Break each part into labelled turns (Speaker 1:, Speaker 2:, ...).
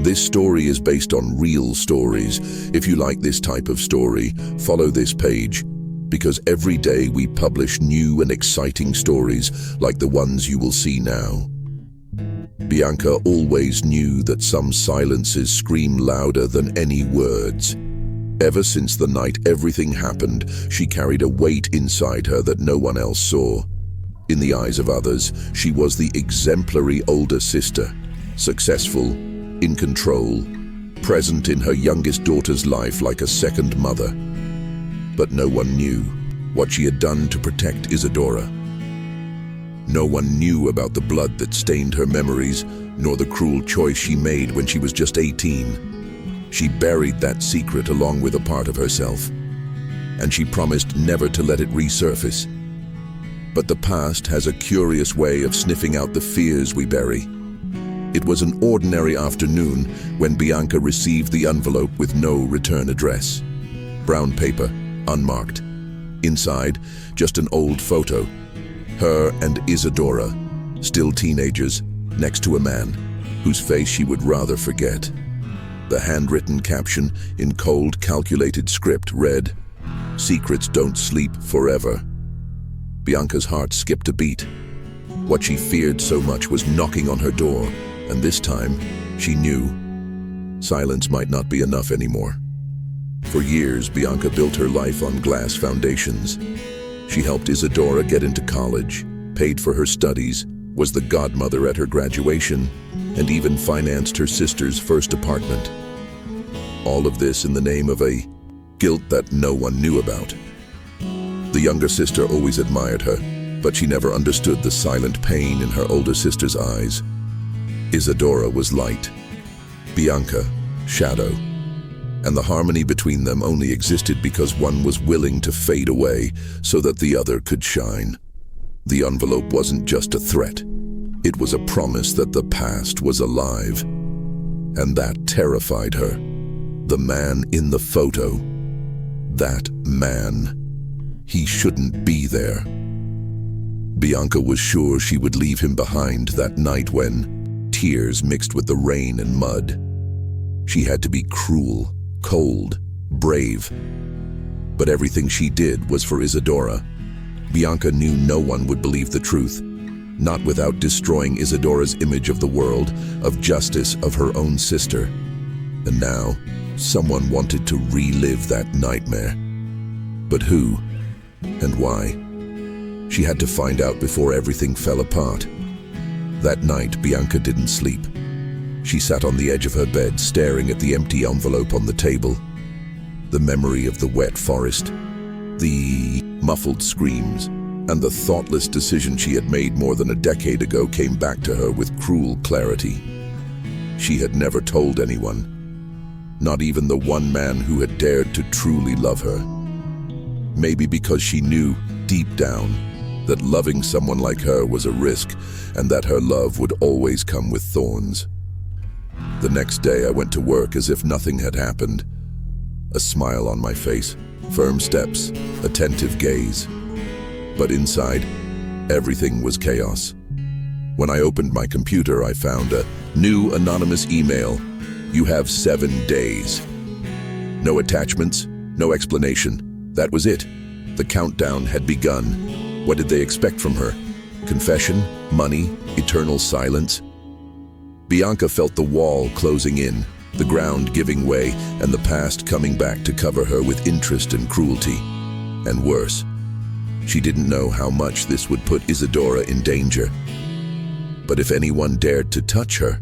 Speaker 1: This story is based on real stories. If you like this type of story, follow this page, because every day we publish new and exciting stories like the ones you will see now. Bianca always knew that some silences scream louder than any words. Ever since the night everything happened, she carried a weight inside her that no one else saw. In the eyes of others, she was the exemplary older sister, successful, in control, present in her youngest daughter's life like a second mother. But no one knew what she had done to protect Isadora. No one knew about the blood that stained her memories, nor the cruel choice she made when she was just 18. She buried that secret along with a part of herself, and she promised never to let it resurface. But the past has a curious way of sniffing out the fears we bury. It was an ordinary afternoon when Bianca received the envelope with no return address. Brown paper, unmarked. Inside, just an old photo. Her and Isadora, still teenagers, next to a man whose face she would rather forget. The handwritten caption in cold, calculated script read, "Secrets don't sleep forever." Bianca's heart skipped a beat. What she feared so much was knocking on her door, and this time, she knew silence might not be enough anymore. For years, Bianca built her life on glass foundations. She helped Isadora get into college, paid for her studies, was the godmother at her graduation, and even financed her sister's first apartment. All of this in the name of a guilt that no one knew about. The younger sister always admired her, but she never understood the silent pain in her older sister's eyes. Isadora was light, Bianca, shadow, and the harmony between them only existed because one was willing to fade away so that the other could shine. The envelope wasn't just a threat. It was a promise that the past was alive, and that terrified her. The man in the photo, that man, he shouldn't be there. Bianca was sure she would leave him behind that night when tears mixed with the rain and mud. She had to be cruel, cold, brave. But everything she did was for Isadora. Bianca knew no one would believe the truth, not without destroying Isadora's image of the world, of justice, of her own sister. And now, someone wanted to relive that nightmare. But who? And why? She had to find out before everything fell apart. That night, Bianca didn't sleep. She sat on the edge of her bed, staring at the empty envelope on the table. The memory of the wet forest, the muffled screams, and the thoughtless decision she had made more than a decade ago came back to her with cruel clarity. She had never told anyone, not even the one man who had dared to truly love her. Maybe because she knew, deep down, that loving someone like her was a risk, and that her love would always come with thorns. The next day I went to work as if nothing had happened. A smile on my face, firm steps, attentive gaze. But inside, everything was chaos. When I opened my computer, I found a new anonymous email. "You have 7 days." No attachments, no explanation. That was it. The countdown had begun. What did they expect from her? Confession? Money? Eternal silence? Bianca felt the wall closing in, the ground giving way, and the past coming back to cover her with interest and cruelty. And worse, she didn't know how much this would put Isadora in danger. But if anyone dared to touch her,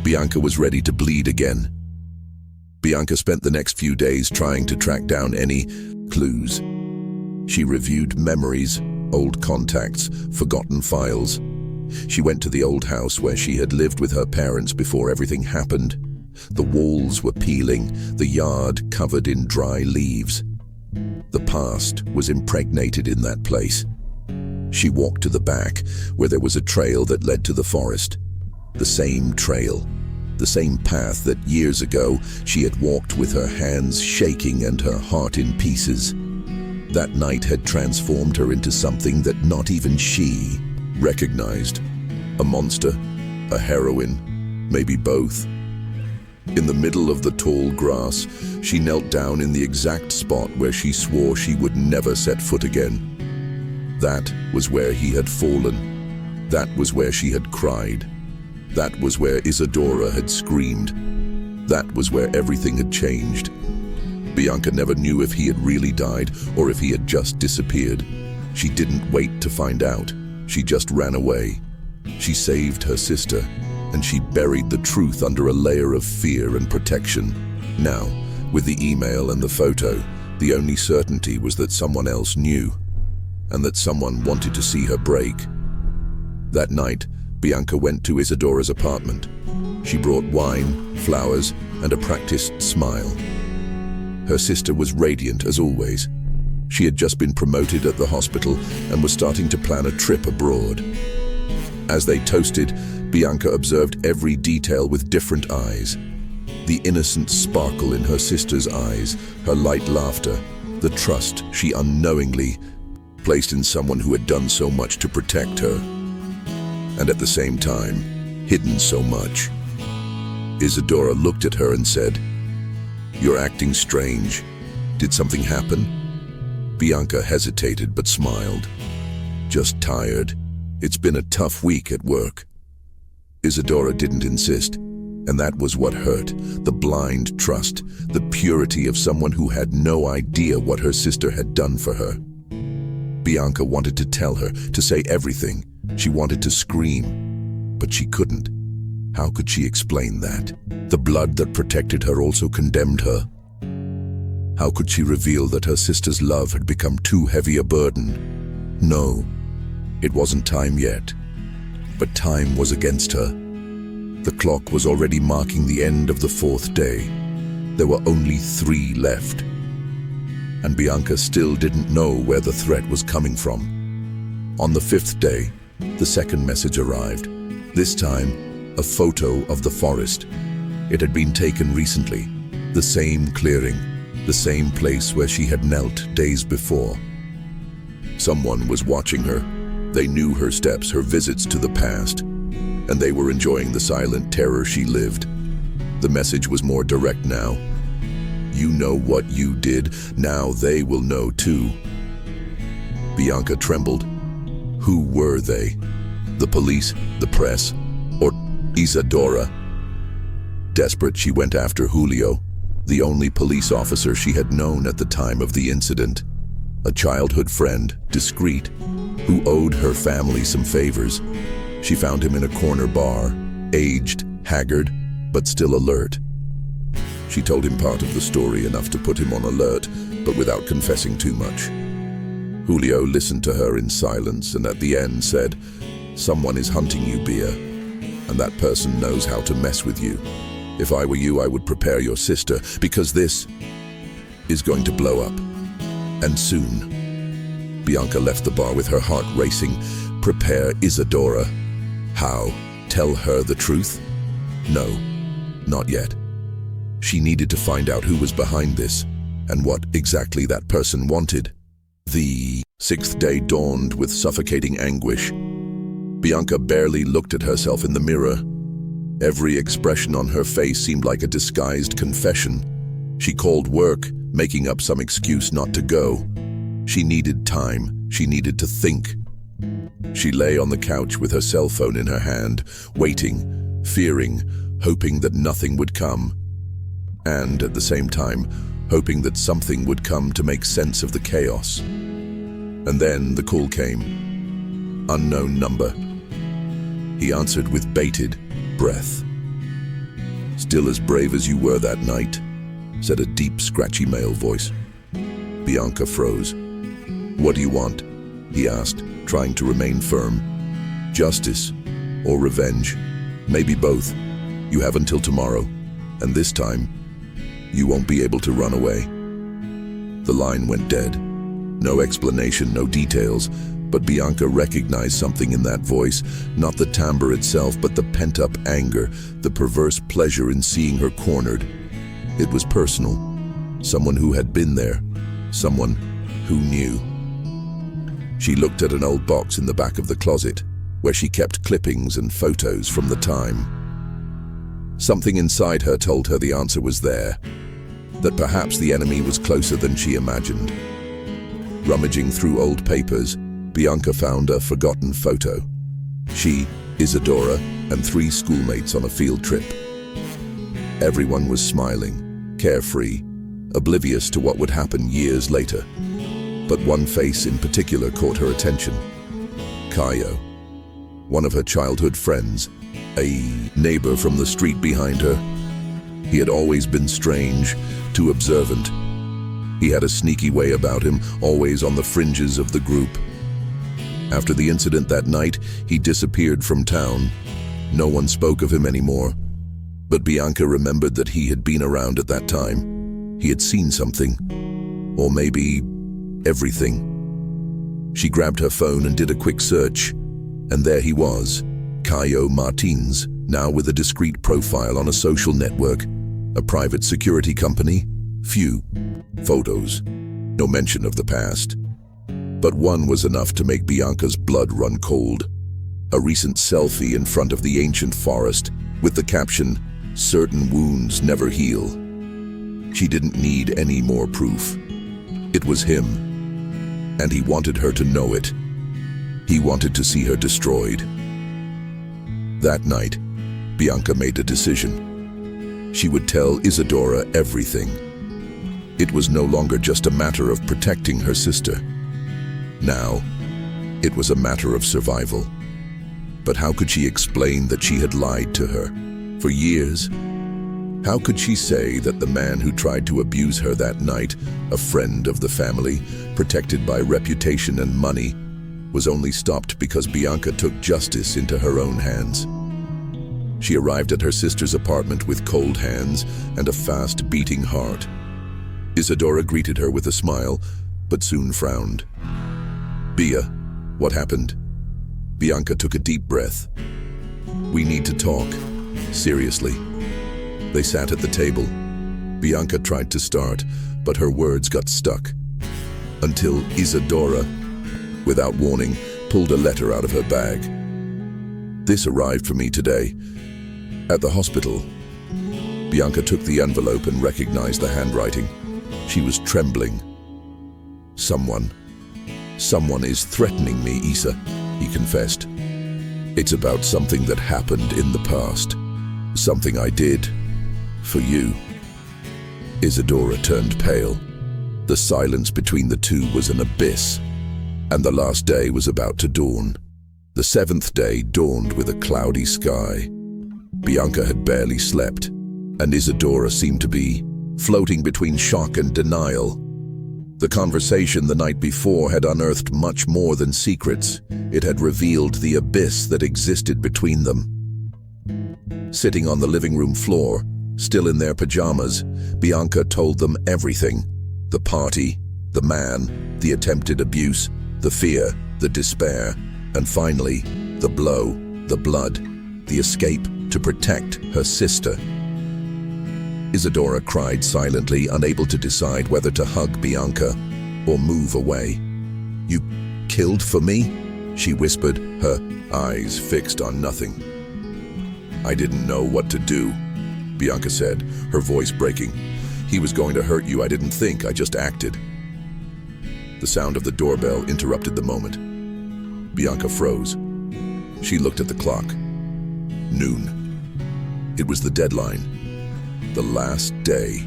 Speaker 1: Bianca was ready to bleed again. Bianca spent the next few days trying to track down any clues. She reviewed memories, old contacts, forgotten files. She went to the old house where she had lived with her parents before everything happened. The walls were peeling, the yard covered in dry leaves. The past was impregnated in that place. She walked to the back, where there was a trail that led to the forest. The same trail, the same path that years ago she had walked with her hands shaking and her heart in pieces. That night had transformed her into something that not even she recognized. A monster, a heroine, maybe both. In the middle of the tall grass, she knelt down in the exact spot where she swore she would never set foot again. That was where he had fallen. That was where she had cried. That was where Isadora had screamed. That was where everything had changed. Bianca never knew if he had really died or if he had just disappeared. She didn't wait to find out. She just ran away. She saved her sister, and she buried the truth under a layer of fear and protection. Now, with the email and the photo, the only certainty was that someone else knew, and that someone wanted to see her break. That night, Bianca went to Isadora's apartment. She brought wine, flowers, and a practiced smile. Her sister was radiant as always. She had just been promoted at the hospital and was starting to plan a trip abroad. As they toasted, Bianca observed every detail with different eyes. The innocent sparkle in her sister's eyes, her light laughter, the trust she unknowingly placed in someone who had done so much to protect her, and at the same time, hidden so much. Isadora looked at her and said, "You're acting strange. Did something happen?" Bianca hesitated but smiled. "Just tired. It's been a tough week at work." Isadora didn't insist, and that was what hurt. The blind trust, the purity of someone who had no idea what her sister had done for her. Bianca wanted to tell her, to say everything. She wanted to scream, but she couldn't. How could she explain that? The blood that protected her also condemned her. How could she reveal that her sister's love had become too heavy a burden? No, it wasn't time yet. But time was against her. The clock was already marking the end of the 4th day. There were only 3 left. And Bianca still didn't know where the threat was coming from. On the 5th day, the second message arrived. This time, a photo of the forest. It had been taken recently. The same clearing, the same place where she had knelt days before. Someone was watching her. They knew her steps, her visits to the past, and they were enjoying the silent terror she lived. The message was more direct now. You know what you did, now they will know too. Bianca trembled. Who were they? The police, the press, or Isadora? Desperate, she went after Julio, the only police officer she had known at the time of the incident. A childhood friend, discreet, who owed her family some favors. She found him in a corner bar, aged, haggard, but still alert. She told him part of the story, enough to put him on alert, but without confessing too much. Julio listened to her in silence and at the end said, "Someone is hunting you, Bia, and that person knows how to mess with you. If I were you, I would prepare your sister, because this is going to blow up. And soon." Bianca left the bar with her heart racing. Prepare Isadora. How? Tell her the truth? No, not yet. She needed to find out who was behind this, and what exactly that person wanted. The 6th day dawned with suffocating anguish. Bianca barely looked at herself in the mirror. Every expression on her face seemed like a disguised confession. She called work, making up some excuse not to go. She needed time. She needed to think. She lay on the couch with her cell phone in her hand, waiting, fearing, hoping that nothing would come. And at the same time, hoping that something would come to make sense of the chaos. And then the call came. Unknown number. He answered with bated breath. "Still as brave as you were that night," said a deep, scratchy male voice. Bianca froze. "What do you want?" he asked, trying to remain firm. "Justice or revenge? Maybe both. You have until tomorrow, and this time, you won't be able to run away." The line went dead. No explanation, no details, but Bianca recognized something in that voice, not the timbre itself, but the pent-up anger, the perverse pleasure in seeing her cornered. It was personal. Someone who had been there. Someone who knew. She looked at an old box in the back of the closet, where she kept clippings and photos from the time. Something inside her told her the answer was there, that perhaps the enemy was closer than she imagined. Rummaging through old papers, Bianca found a forgotten photo. She, Isadora, and 3 schoolmates on a field trip. Everyone was smiling, carefree, oblivious to what would happen years later. But one face in particular caught her attention. Caio, one of her childhood friends, a neighbor from the street behind her. He had always been strange, too observant. He had a sneaky way about him, always on the fringes of the group. After the incident that night, he disappeared from town. No one spoke of him anymore. But Bianca remembered that he had been around at that time. He had seen something. Or maybe everything. She grabbed her phone and did a quick search. And there he was, Caio Martins, now with a discreet profile on a social network, a private security company, few photos, no mention of the past. But one was enough to make Bianca's blood run cold. A recent selfie in front of the ancient forest with the caption, "Certain wounds never heal." She didn't need any more proof. It was him, and he wanted her to know it. He wanted to see her destroyed. That night, Bianca made a decision. She would tell Isadora everything. It was no longer just a matter of protecting her sister. Now, it was a matter of survival. But how could she explain that she had lied to her for years? How could she say that the man who tried to abuse her that night, a friend of the family, protected by reputation and money, was only stopped because Bianca took justice into her own hands? She arrived at her sister's apartment with cold hands and a fast-beating heart. Isadora greeted her with a smile, but soon frowned. "Bia, what happened?" Bianca took a deep breath. "We need to talk. Seriously." They sat at the table. Bianca tried to start, but her words got stuck. Until Isadora, without warning, pulled a letter out of her bag. "This arrived for me today, at the hospital." Bianca took the envelope and recognized the handwriting. She was trembling. Someone is threatening me, Isa," he confessed. "It's about something that happened in the past. Something I did for you." Isadora turned pale. The silence between the two was an abyss, and the last day was about to dawn. The 7th day dawned with a cloudy sky. Bianca had barely slept, and Isadora seemed to be floating between shock and denial. The conversation the night before had unearthed much more than secrets. It had revealed the abyss that existed between them. Sitting on the living room floor, still in their pajamas, Bianca told them everything. The party, the man, the attempted abuse, the fear, the despair, and finally, the blow, the blood, the escape to protect her sister. Isadora cried silently, unable to decide whether to hug Bianca or move away. "You killed for me?" she whispered, her eyes fixed on nothing. "I didn't know what to do," Bianca said, her voice breaking. "He was going to hurt you. I didn't think, I just acted." The sound of the doorbell interrupted the moment. Bianca froze. She looked at the clock. Noon. It was the deadline. The last day.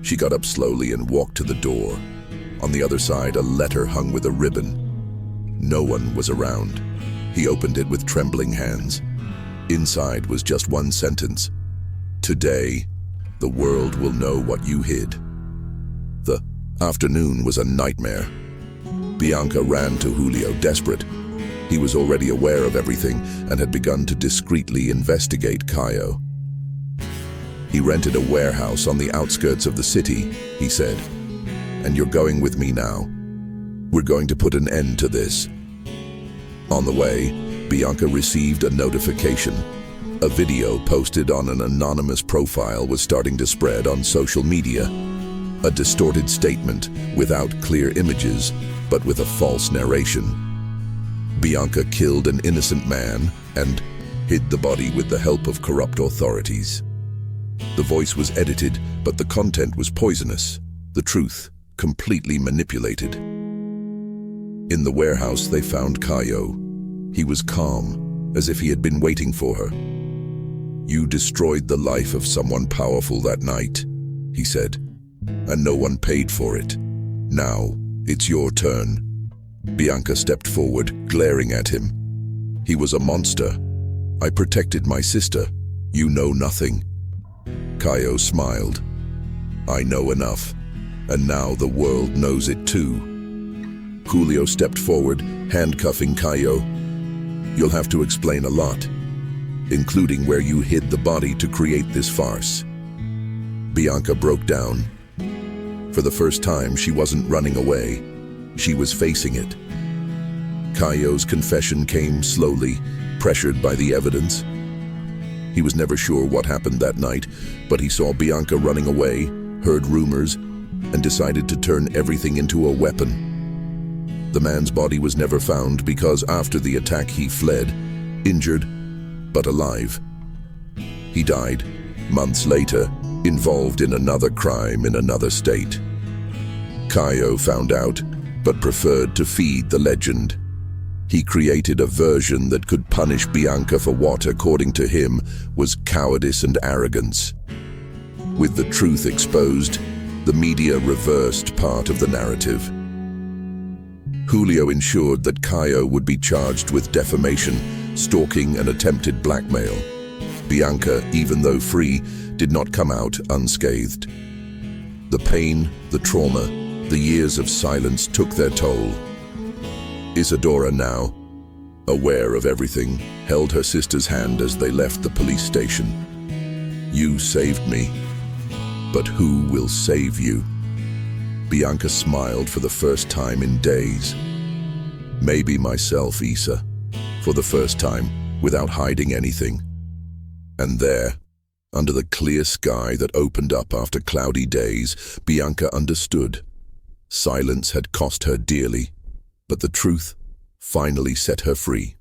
Speaker 1: She got up slowly and walked to the door. On the other side, a letter hung with a ribbon. No one was around. He opened it with trembling hands. Inside was just one sentence. "Today, the world will know what you hid." The afternoon was a nightmare. Bianca ran to Julio, desperate. He was already aware of everything and had begun to discreetly investigate Caio. "He rented a warehouse on the outskirts of the city," he said. "And you're going with me now. We're going to put an end to this." On the way, Bianca received a notification. A video posted on an anonymous profile was starting to spread on social media. A distorted statement without clear images, but with a false narration. Bianca killed an innocent man and hid the body with the help of corrupt authorities. The voice was edited, but the content was poisonous. The truth, completely manipulated. In the warehouse, they found Kayo. He was calm, as if he had been waiting for her. "You destroyed the life of someone powerful that night," he said, "and no one paid for it. Now, it's your turn." Bianca stepped forward, glaring at him. "He was a monster. I protected my sister. You know nothing." Kayo smiled. "I know enough, and now the world knows it too." Julio stepped forward, handcuffing Kayo. "You'll have to explain a lot, including where you hid the body to create this farce." Bianca broke down. For the first time, she wasn't running away. She was facing it. Kayo's confession came slowly, pressured by the evidence. He was never sure what happened that night, but he saw Bianca running away, heard rumors, and decided to turn everything into a weapon. The man's body was never found because after the attack he fled, injured but alive. He died, months later, involved in another crime in another state. Kayo found out, but preferred to feed the legend. He created a version that could punish Bianca for what, according to him, was cowardice and arrogance. With the truth exposed, the media reversed part of the narrative. Julio ensured that Kayo would be charged with defamation, stalking, and attempted blackmail. Bianca, even though free, did not come out unscathed. The pain, the trauma, the years of silence took their toll. Isadora now, aware of everything, held her sister's hand as they left the police station. "You saved me, but who will save you?" Bianca smiled for the first time in days. "Maybe myself, Isa," for the first time, without hiding anything. And there, under the clear sky that opened up after cloudy days, Bianca understood. Silence had cost her dearly, but the truth finally set her free.